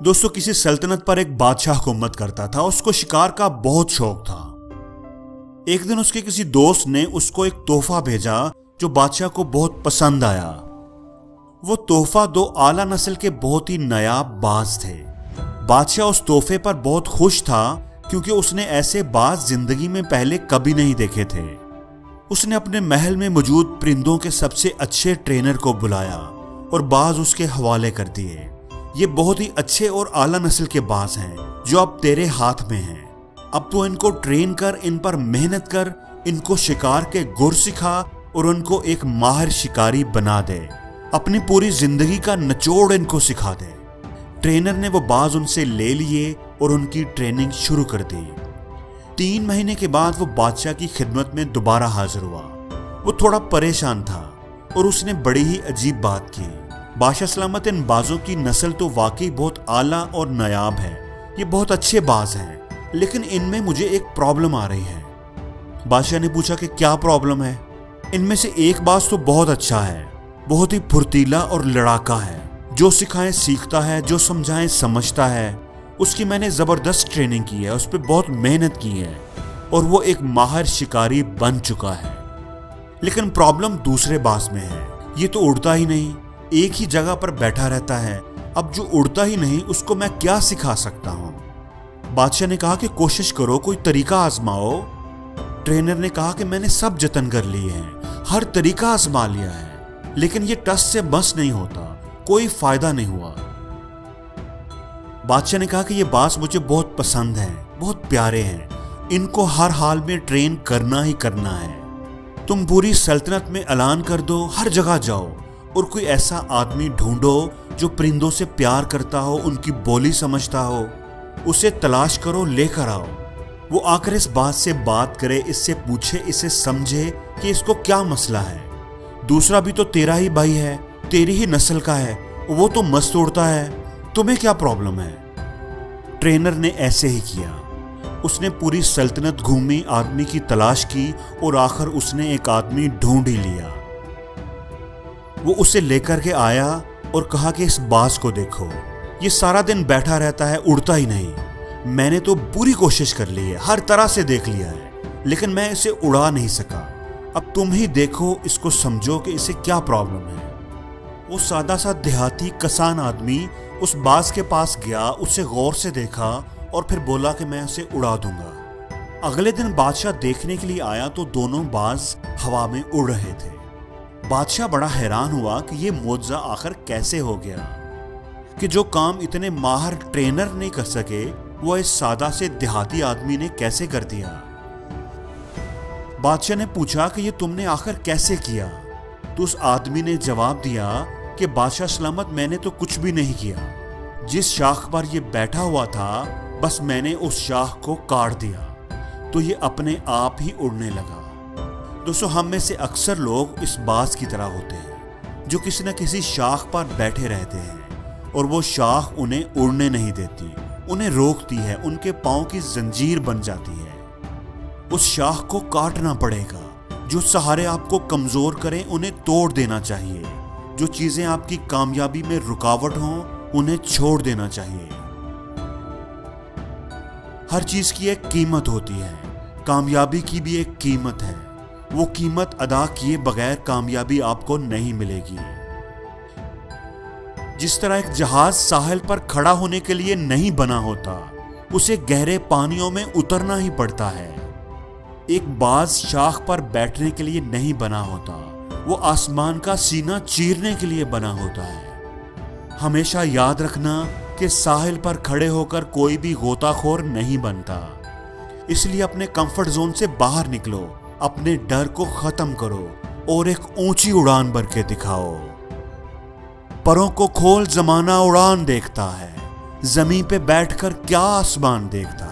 दोस्तों, किसी सल्तनत पर एक बादशाह हुकूमत करता था। उसको शिकार का बहुत शौक था। एक दिन उसके किसी दोस्त ने उसको एक तोहफा भेजा जो बादशाह को बहुत पसंद आया। वो तोहफा दो आला नस्ल के बहुत ही नायाब बाज थे। बादशाह उस तोहफे पर बहुत खुश था क्योंकि उसने ऐसे बाज जिंदगी में पहले कभी नहीं देखे थे। उसने अपने महल में मौजूद परिंदों के सबसे अच्छे ट्रेनर को बुलाया और बाज उसके हवाले कर दिए। ये बहुत ही अच्छे और आला नस्ल के बाज हैं जो अब तेरे हाथ में हैं। अब तो इनको ट्रेन कर, इन पर मेहनत कर, इनको शिकार के गुर सिखा और उनको एक माहिर शिकारी बना दे। अपनी पूरी जिंदगी का निचोड़ इनको सिखा दे। ट्रेनर ने वो बाज उनसे ले लिए और उनकी ट्रेनिंग शुरू कर दी। 3 महीने के बाद वो बादशाह की खिदमत में दोबारा हाजिर हुआ। वो थोड़ा परेशान था और उसने बड़ी ही अजीब बात की। बादशाह सलामत, इन बाजों की नस्ल तो वाकई बहुत आला और नायाब है। ये बहुत अच्छे बाज हैं, लेकिन इनमें मुझे एक प्रॉब्लम आ रही है। बादशाह ने पूछा कि क्या प्रॉब्लम है? इनमें से एक बाज तो बहुत अच्छा है, बहुत ही फुर्तीला और लड़ाका है, जो सिखाएं सीखता है, जो समझाएं समझता है। उसकी मैंने जबरदस्त ट्रेनिंग की है, उस पर बहुत मेहनत की है और वो एक माहिर शिकारी बन चुका है। लेकिन प्रॉब्लम दूसरे बाज में है। ये तो उड़ता ही नहीं, एक ही जगह पर बैठा रहता है। अब जो उड़ता ही नहीं उसको मैं क्या सिखा सकता हूँ? बादशाह ने कहा कि कोशिश करो, कोई तरीका आजमाओ। ट्रेनर ने कहा कि मैंने सब जतन कर लिए हैं, हर तरीका आजमा लिया है, लेकिन ये टस से बस नहीं होता, कोई फायदा नहीं हुआ। बादशाह ने कहा कि ये बाज मुझे बहुत पसंद हैं, बहुत प्यारे हैं, इनको हर हाल में ट्रेन करना ही करना है। तुम पूरी सल्तनत में ऐलान कर दो, हर जगह जाओ और कोई ऐसा आदमी ढूंढो जो परिंदों से प्यार करता हो, उनकी बोली समझता हो। उसे तलाश करो, लेकर आओ। वो आकर इस बात से बात करे, इससे पूछे, इसे समझे कि इसको क्या मसला है। दूसरा भी तो तेरा ही भाई है, तेरी ही नस्ल का है, वो तो मस्त उड़ता है, तुम्हें क्या प्रॉब्लम है? ट्रेनर ने ऐसे ही किया। उसने पूरी सल्तनत घूमी, आदमी की तलाश की और आखिर उसने एक आदमी ढूंढ ही लिया। वो उसे लेकर के आया और कहा कि इस बाज को देखो, ये सारा दिन बैठा रहता है, उड़ता ही नहीं। मैंने तो पूरी कोशिश कर ली है, हर तरह से देख लिया है, लेकिन मैं इसे उड़ा नहीं सका। अब तुम ही देखो, इसको समझो कि इसे क्या प्रॉब्लम है। वो सादा सा देहाती किसान आदमी उस बाज के पास गया, उसे गौर से देखा और फिर बोला कि मैं उसे उड़ा दूंगा। अगले दिन बादशाह देखने के लिए आया तो दोनों बाज हवा में उड़ रहे थे। बादशाह बड़ा हैरान हुआ कि ये मौजज़ा आखिर कैसे हो गया कि जो काम इतने माहिर ट्रेनर नहीं कर सके वो इस सादा से देहाती आदमी ने कैसे कर दिया। बादशाह ने पूछा कि ये तुमने आखिर कैसे किया? तो उस आदमी ने जवाब दिया कि बादशाह सलामत, मैंने तो कुछ भी नहीं किया। जिस शाख पर ये बैठा हुआ था, बस मैंने उस शाख को काट दिया तो ये अपने आप ही उड़ने लगा। दोस्तों, हम में से अक्सर लोग इस बाज की तरह होते हैं जो किसी न किसी शाख पर बैठे रहते हैं और वो शाख उन्हें उड़ने नहीं देती, उन्हें रोकती है, उनके पांव की जंजीर बन जाती है। उस शाख को काटना पड़ेगा। जो सहारे आपको कमजोर करें उन्हें तोड़ देना चाहिए। जो चीजें आपकी कामयाबी में रुकावट हों उन्हें छोड़ देना चाहिए। हर चीज की एक कीमत होती है, कामयाबी की भी एक कीमत है। वो कीमत अदा किए बगैर कामयाबी आपको नहीं मिलेगी। जिस तरह एक जहाज साहिल पर खड़ा होने के लिए नहीं बना होता, उसे गहरे पानियों में उतरना ही पड़ता है। एक बाज शाख पर बैठने के लिए नहीं बना होता, वो आसमान का सीना चीरने के लिए बना होता है। हमेशा याद रखना कि साहिल पर खड़े होकर कोई भी गोताखोर नहीं बनता। इसलिए अपने कंफर्ट जोन से बाहर निकलो, अपने डर को खत्म करो और एक ऊंची उड़ान भर के दिखाओ। परों को खोल, जमाना उड़ान देखता है, जमीन पे बैठकर क्या आसमान देखता है।